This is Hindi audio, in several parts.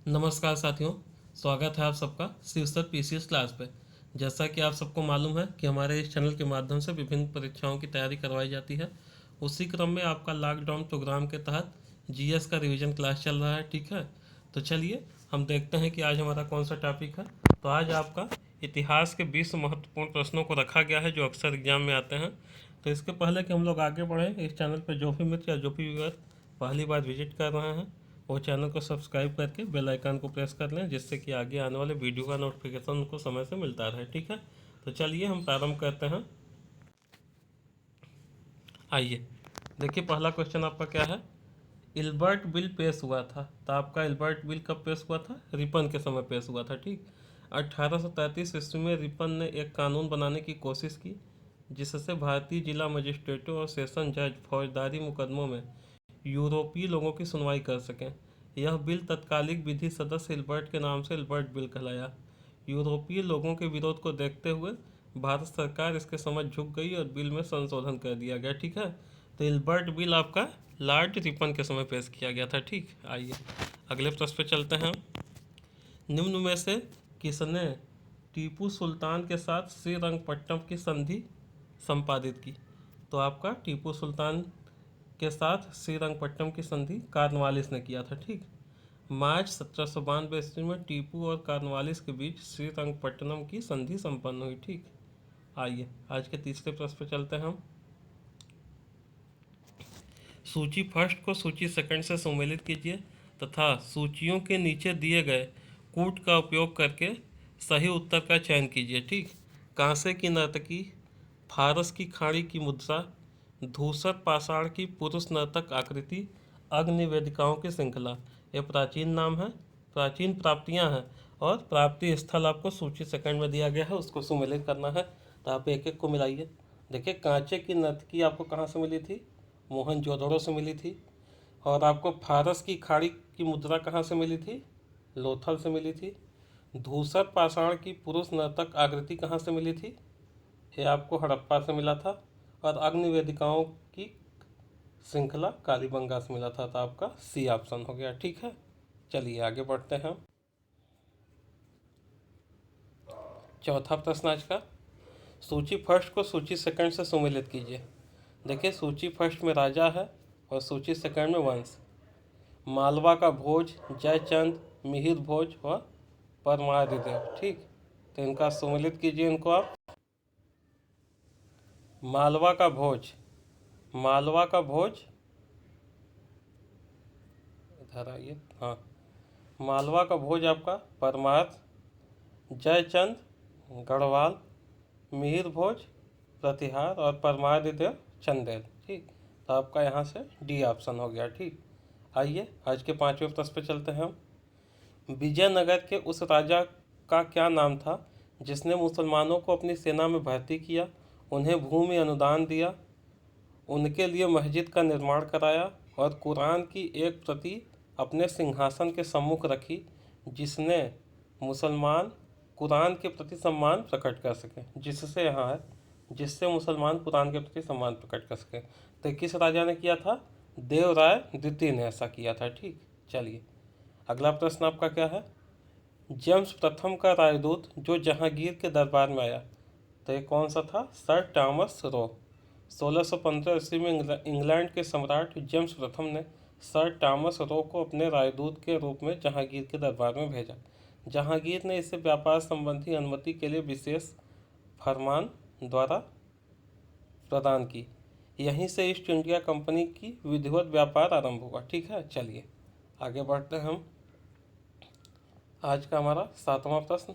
नमस्कार साथियों, स्वागत है आप सबका शिवसर पीसीएस क्लास पे। जैसा कि आप सबको मालूम है कि हमारे इस चैनल के माध्यम से विभिन्न परीक्षाओं की तैयारी करवाई जाती है। उसी क्रम में आपका लॉकडाउन प्रोग्राम के तहत जीएस का रिवीजन क्लास चल रहा है। ठीक है, तो चलिए हम देखते हैं कि आज हमारा कौन सा टॉपिक है। तो आज आपका इतिहास के 20 महत्वपूर्ण प्रश्नों को रखा गया है जो अक्सर एग्जाम में आते हैं। तो इसके पहले कि हम लोग आगे बढ़ें, इस चैनल पर जो भी मित्र या जो भी व्यूअर पहली बार विजिट कर रहे हैं वो चैनल को सब्सक्राइब करके बेल आइकन को प्रेस कर लें, जिससे कि आगे आने वाले वीडियो का नोटिफिकेशन उनको समय से मिलता रहे। ठीक है, तो चलिए हम प्रारंभ करते हैं। आइए देखिए, पहला क्वेश्चन आपका क्या है। इल्बर्ट बिल पेश हुआ था। तो आपका इल्बर्ट बिल कब पेश हुआ था? रिपन के समय पेश हुआ था। ठीक, 1833 ईस्वी में रिपन ने एक कानून बनाने की कोशिश की जिससे भारतीय जिला मजिस्ट्रेटों और सेशन जज फौजदारी मुकदमों में यूरोपीय लोगों की सुनवाई कर सकें। यह बिल तत्कालिक विधि सदस्य इल्बर्ट के नाम से इल्बर्ट बिल कहलाया। यूरोपीय लोगों के विरोध को देखते हुए भारत सरकार इसके समझ झुक गई और बिल में संशोधन कर दिया गया। ठीक है, तो इल्बर्ट बिल आपका लॉर्ड रिपन के समय पेश किया गया था। ठीक, आइए अगले प्रश्न पे चलते हैं। निम्न में से किसने टीपू सुल्तान के साथ श्रीरंगपट्टम की संधि संपादित की? तो आपका टीपू सुल्तान के साथ श्रीरंगपट्टम की संधि कार्नवालिस ने किया था। ठीक, मार्च 1792 ईस्वी में टीपू और कार्नवालिस के बीच श्रीरंगपट्टनम की संधि संपन्न हुई। ठीक, आइए आज के तीसरे प्रश्न पर चलते हैं हम। सूची फर्स्ट को सूची सेकंड से सम्मिलित कीजिए तथा सूचियों के नीचे दिए गए कूट का उपयोग करके सही उत्तर का चयन कीजिए। ठीक, कांसे की नर्तकी, फारस की खाड़ी की मुद्रा, धूसर पाषाण की पुरुष नर्तक आकृति, अग्निवेदिकाओं की श्रृंखला। ये प्राचीन नाम है, प्राचीन प्राप्तियां हैं और प्राप्ति स्थल आपको सूची सेकंड में दिया गया है, उसको सम्मिलित करना है। तो आप एक एक को मिलाइए। देखिए, कांचे की नर्तकी आपको कहाँ से मिली थी? मोहनजोदड़ो से मिली थी। और आपको फारस की खाड़ी की मुद्रा कहाँ से मिली थी? लोथल से मिली थी। धूसर पाषाण की पुरुष नर्तक आकृति कहाँ से मिली थी? ये आपको हड़प्पा से मिला था। और अग्निवेदिकाओं की श्रृंखला कालीबंगा से मिला था। तो आपका सी ऑप्शन हो गया। ठीक है, चलिए आगे बढ़ते हैं। चौथा प्रश्न आज का, सूची फर्स्ट को सूची सेकंड से सम्मिलित कीजिए। देखिए, सूची फर्स्ट में राजा है और सूची सेकंड में वंश। मालवा का भोज, जयचंद, मिहिर भोज और परमादिदेव। ठीक, तो इनका सम्मिलित कीजिए इनको आप। मालवा का भोज, मालवा का भोज, इधर आइए। हाँ, मालवा का भोज आपका परमार्थ, जयचंद गढ़वाल, मिहिर भोज प्रतिहार और परमादिदेव चंदेल। ठीक, तो आपका यहाँ से डी ऑप्शन हो गया। ठीक, आइए आज के पांचवें प्रश्न पे चलते हैं हम। विजयनगर के उस राजा का क्या नाम था जिसने मुसलमानों को अपनी सेना में भर्ती किया, उन्हें भूमि अनुदान दिया, उनके लिए मस्जिद का निर्माण कराया और कुरान की एक प्रति अपने सिंहासन के सम्मुख रखी, जिसने मुसलमान कुरान के प्रति सम्मान प्रकट कर सके? जिससे यहाँ है, जिससे मुसलमान कुरान के प्रति सम्मान प्रकट कर सके। तो किस राजा ने किया था? देवराय द्वितीय ने ऐसा किया था। ठीक, चलिए अगला प्रश्न आपका क्या है। जेम्स प्रथम का राजदूत जो जहांगीर के दरबार में आया, तो ये कौन सा था? Sir Thomas Roe. 1615 ईस्वी में इंग्लैंड के सम्राट जेम्स प्रथम ने सर टॉमस रो को अपने राजदूत के रूप में जहांगीर के दरबार में भेजा। जहांगीर ने इसे व्यापार संबंधी अनुमति के लिए विशेष फरमान द्वारा प्रदान की। यहीं से ईस्ट इंडिया कंपनी की विधिवत व्यापार आरंभ हुआ। ठीक है, चलिए आगे बढ़ते हैं हम। आज का हमारा सातवां प्रश्न,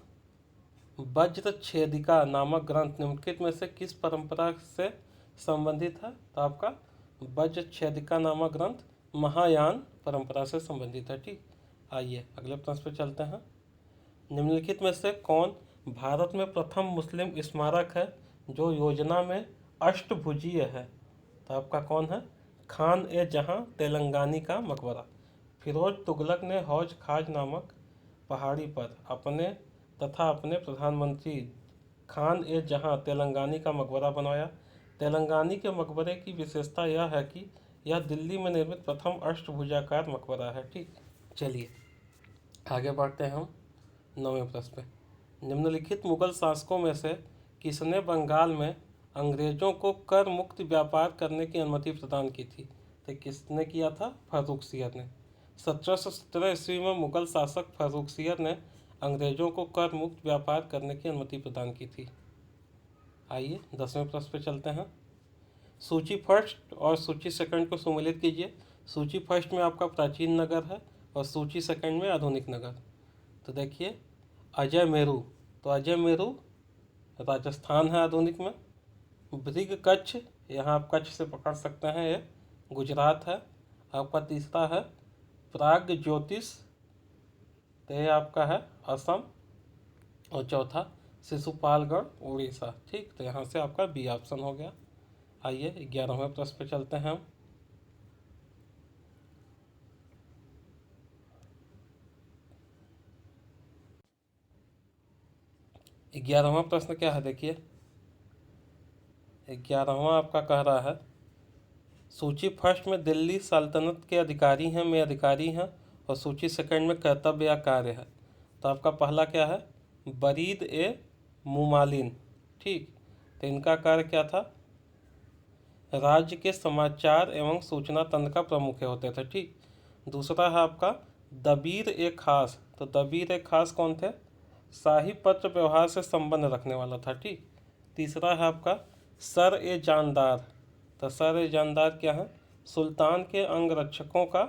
वज्र छेदिका नामक ग्रंथ निम्नलिखित में से किस परंपरा से संबंधित है? तो आपका वज्र छेदिका नामक ग्रंथ महायान परंपरा से संबंधित है। ठीक, आइए अगले प्रश्न पे चलते हैं। निम्नलिखित में से कौन भारत में प्रथम मुस्लिम स्मारक है जो योजना में अष्टभुजीय है? तो आपका कौन है? खान ए जहां तेलंगानी का मकबरा। फिरोज तुगलक ने हौज खाज नामक पहाड़ी पर अपने तथा अपने प्रधानमंत्री खान ए जहां तेलंगानी का मकबरा बनवाया। तेलंगानी के मकबरे की विशेषता यह है कि यह दिल्ली में निर्मित प्रथम अष्टभुजाकार मकबरा है। ठीक, चलिए आगे बढ़ते हैं हम 9वें प्रश्न पे। निम्नलिखित मुगल शासकों में से किसने बंगाल में अंग्रेजों को कर मुक्त व्यापार करने की अनुमति प्रदान की थी? तो किसने किया था? फर्रुखसियर ने। 1717 ईस्वी में मुगल शासक फर्रुखसियर ने अंग्रेजों को कर मुक्त व्यापार करने की अनुमति प्रदान की थी। आइए 10वें प्रश्न पे चलते हैं। सूची फर्स्ट और सूची सेकंड को सम्मिलित कीजिए। सूची फर्स्ट में आपका प्राचीन नगर है और सूची सेकंड में आधुनिक नगर। तो देखिए अजय मेरू, तो अजय मेरू राजस्थान है आधुनिक में। ब्रिग कच्छ, यहाँ आप कच्छ से पकड़ सकते हैं, ये गुजरात है। आपका तीसरा है प्राग ज्योतिष, तो ये आपका है असम। और चौथा शिशुपालगढ़ उड़ीसा। ठीक, तो यहाँ से आपका बी ऑप्शन हो गया। आइए 11वें प्रश्न पे चलते हैं हम। 11वां प्रश्न क्या है? देखिए 11वां आपका कह रहा है सूची फर्स्ट में दिल्ली सल्तनत के अधिकारी हैं में अधिकारी हैं और सूची सेकंड में कर्तव्य या कार्य है। तो आपका पहला क्या है? बरीद ए मुमालिन। ठीक, तो इनका कार्य क्या था? राज्य के समाचार एवं सूचना तंत्र का प्रमुख होते थे। ठीक, दूसरा है आपका दबीर ए खास। तो दबीर ए खास कौन थे? शाही पत्र व्यवहार से संबंध रखने वाला था। ठीक, तीसरा है आपका सर ए जानदार। तो सर ए जानदार क्या है? सुल्तान के अंगरक्षकों का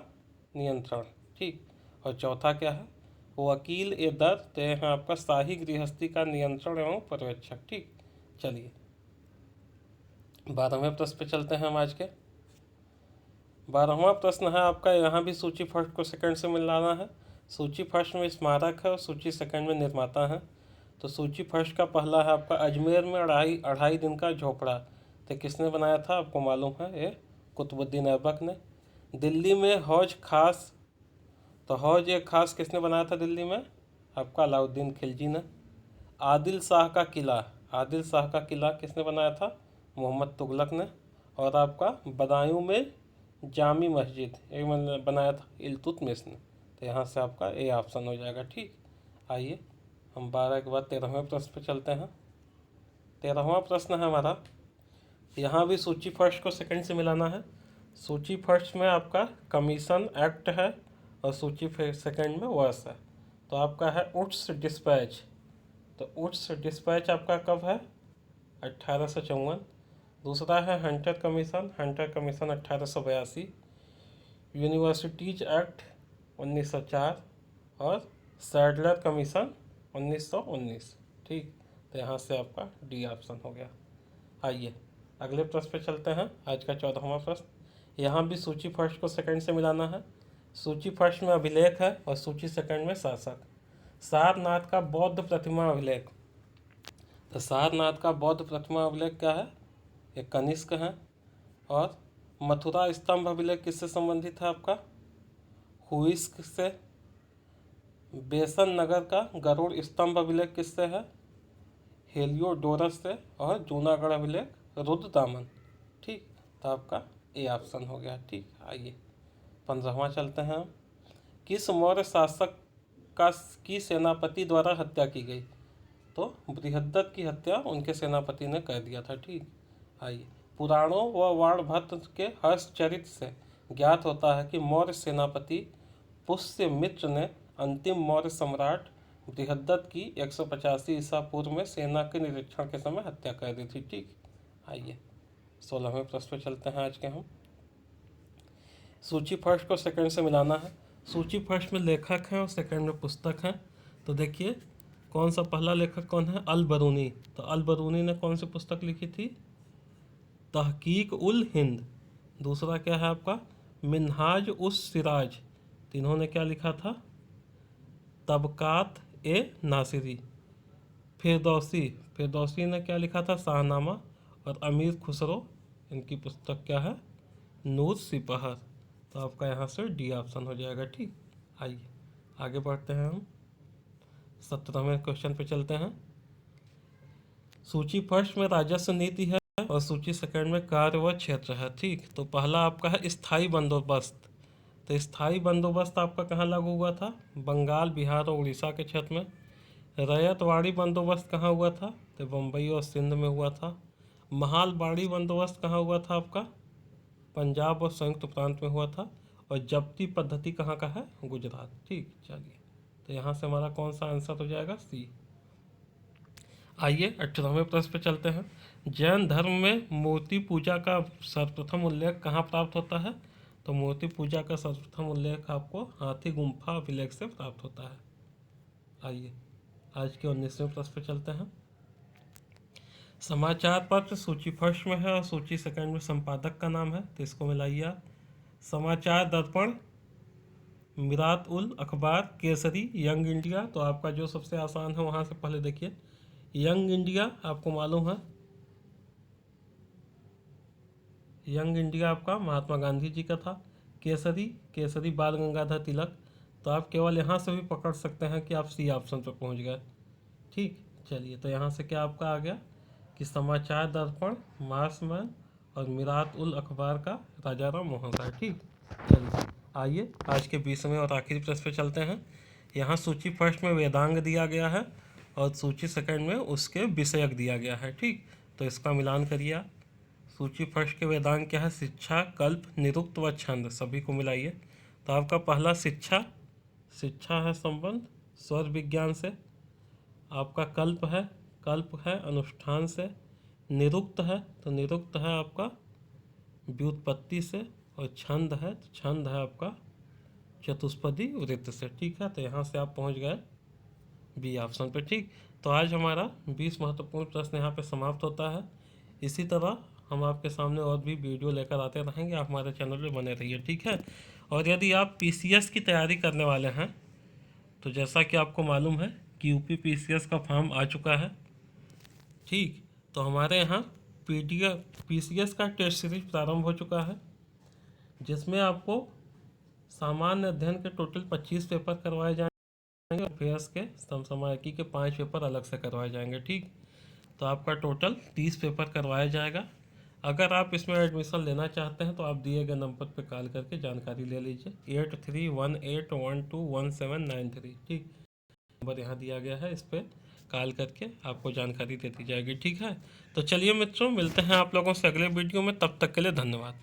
नियंत्रण। ठीक, और चौथा क्या है? वकील ए दर। तो यह है आपका शाही गृहस्थी का नियंत्रण एवं पर्यवेक्षक। ठीक, चलिए 12वें प्रश्न पे चलते हैं हम आज के। 12वां प्रश्न है आपका, यहाँ भी सूची फर्स्ट को सेकंड से मिलाना है। सूची फर्स्ट में स्मारक है और सूची सेकंड में निर्माता है। तो सूची फर्स्ट का पहला है आपका अजमेर में अढ़ाई दिन का झोपड़ा। तो किसने बनाया था? आपको मालूम है, ये कुतुबुद्दीन ऐबक ने। दिल्ली में हौज खास। तो हौज एक खास किसने बनाया था दिल्ली में? आपका अलाउद्दीन खिलजी ने। आदिल शाह का किला, आदिल शाह का किला किसने बनाया था? मोहम्मद तुगलक ने। और आपका बदायूं में जामी मस्जिद एक बनाया था इल्तुतमिश ने। तो यहाँ से आपका ए ऑप्शन हो जाएगा। ठीक, आइए हम 12 के बाद 13वें प्रश्न पे चलते हैं। 13वां प्रश्न है हमारा, यहाँ भी सूची फर्स्ट को सेकंड से मिलाना है। सूची फर्स्ट में आपका कमीशन एक्ट है और सूची सेकंड में वर्ष है। तो आपका है उट्स डिस्पैच। तो उट्स डिस्पैच आपका कब है? 1854। दूसरा है Hunter commission, Hunter commission 1882। Universities act 1904 और सैडलर कमीशन 1919। ठीक, तो यहाँ से आपका डी ऑप्शन हो गया। आइए अगले प्रश्न पे चलते हैं। आज का 14वां प्रश्न, यहाँ भी सूची फर्स्ट को सेकंड से मिलाना है। सूची फर्स्ट में अभिलेख है और सूची सेकंड में शासक। सारनाथ का बौद्ध प्रतिमा अभिलेख। तो सारनाथ का बौद्ध प्रतिमा अभिलेख क्या है? एक कनिष्क है। और मथुरा स्तंभ अभिलेख किससे संबंधित है? आपका हुइस्क से। बेसन नगर का गरुड़ स्तंभ अभिलेख किससे है? हेलियोडोरस से। और जूनागढ़ अभिलेख रुद्रदामन। ठीक, तो आपका ए ऑप्शन हो गया। ठीक, आइए 15वां चलते हैं हम। किस मौर्य शासक का की सेनापति द्वारा हत्या की गई? तो बृहद्रथ की हत्या उनके सेनापति ने कर दिया था। ठीक, आइए पुराणों व वाणभट्ट के हर्षचरित से ज्ञात होता है कि मौर्य सेनापति पुष्यमित्र ने अंतिम मौर्य सम्राट बृहद्रथ की 185 ईसा पूर्व में सेना के निरीक्षण के समय हत्या कर दी थी। ठीक, आइए 16वें प्रश्न पे चलते हैं आज के हम। सूची फर्स्ट को सेकंड से मिलाना है। सूची फर्स्ट में लेखक हैं और सेकंड में पुस्तक हैं। तो देखिए कौन सा पहला लेखक कौन है? अल बरूनी। तो अल बरूनी ने कौन सी पुस्तक लिखी थी? तहकीक उल हिंद। दूसरा क्या है आपका? मिन्हाज उस सिराज। तो इन्होंने क्या लिखा था? तबकात ए नासिरी। फिरदौसी, फिरदौसी ने क्या लिखा था? शाहनामा। और अमीर खुसरो, इनकी पुस्तक क्या है? नूर सिपहर। तो आपका यहाँ से डी ऑप्शन हो जाएगा। ठीक, आइए आगे बढ़ते हैं हम 17वें क्वेश्चन पे चलते हैं। सूची फर्स्ट में राजस्व नीति है और सूची सेकंड में कार्य व क्षेत्र है। ठीक, तो पहला आपका है स्थायी बंदोबस्त। तो स्थायी बंदोबस्त आपका कहाँ लागू हुआ था? बंगाल, बिहार और उड़ीसा के क्षेत्र में। रैयतवाड़ी बंदोबस्त कहाँ हुआ था? तो बम्बई और सिंध में हुआ था। महालवाड़ी बंदोबस्त कहाँ हुआ था आपका? पंजाब और संयुक्त प्रांत में हुआ था। और जब्ती पद्धति कहाँ का है? गुजरात। ठीक, चलिए, तो यहाँ से हमारा कौन सा आंसर हो जाएगा? सी। आइए 18वें प्रश्न पे चलते हैं। जैन धर्म में मूर्ति पूजा का सर्वप्रथम उल्लेख कहाँ प्राप्त होता है? तो मूर्ति पूजा का सर्वप्रथम उल्लेख आपको हाथी गुम्फा अभिलेख से प्राप्त होता है। आइए आज के 19वें प्रश्न पे चलते हैं। समाचार पत्र सूची फर्स्ट में है और सूची सेकंड में संपादक का नाम है, तो इसको मिलाइए आप। समाचार दर्पण, मिरात उल अखबार, केसरी, यंग इंडिया। तो आपका जो सबसे आसान है वहाँ से पहले देखिए। यंग इंडिया आपको मालूम है, यंग इंडिया आपका महात्मा गांधी जी का था। केसरी, केसरी बाल गंगाधर तिलक। तो आप केवल यहाँ से भी पकड़ सकते हैं कि आप सी ऑप्शन पर पहुँच गए। ठीक, चलिए, तो यहाँ से क्या आपका आ गया कि समाचार दर्पण, मार्समैन और मिरात उल अखबार का राजाराम मोहन राय। ठीक, चलिए आइए आज के 20वें और आखिरी प्रश्न पे चलते हैं। यहाँ सूची फर्स्ट में वेदांग दिया गया है और सूची सेकंड में उसके विषयक दिया गया है। ठीक, तो इसका मिलान करिए आप। सूची फर्स्ट के वेदांग क्या है? शिक्षा, कल्प, निरुक्त व छंद। सभी को मिलाइए। तो आपका पहला शिक्षा, शिक्षा है संबंध स्वर विज्ञान से। आपका कल्प है, कल्प है अनुष्ठान से। निरुक्त है, तो निरुक्त है आपका व्युत्पत्ति से। और छंद है, तो छंद है आपका चतुष्पदी वृत्त से। ठीक है, तो यहाँ से आप पहुँच गए बी ऑप्शन पे। ठीक, तो आज हमारा 20 महत्वपूर्ण प्रश्न यहाँ पे समाप्त होता है। इसी तरह हम आपके सामने और भी वीडियो लेकर आते रहेंगे। आप हमारे चैनल पे बने रहिए। ठीक है, और यदि आप पीसीएस की तैयारी करने वाले हैं तो जैसा कि आपको मालूम है कि यूपी पीसीएस का फॉर्म आ चुका है। ठीक, तो हमारे यहाँ पीसीएस का टेस्ट सीरीज प्रारंभ हो चुका है, जिसमें आपको सामान्य अध्ययन के टोटल 25 पेपर करवाए जाएंगे और फेयर्स के समसामयिकी के 5 पेपर अलग से करवाए जाएंगे। ठीक, तो आपका टोटल 30 पेपर करवाया जाएगा। अगर आप इसमें एडमिशन लेना चाहते हैं तो आप दिए गए नंबर पर कॉल करके जानकारी ले लीजिए 8318121793। ठीक, नंबर यहाँ दिया गया है, इस पर कॉल करके आपको जानकारी दे दी जाएगी। ठीक है, तो चलिए मित्रों, मिलते हैं आप लोगों से अगले वीडियो में। तब तक के लिए धन्यवाद।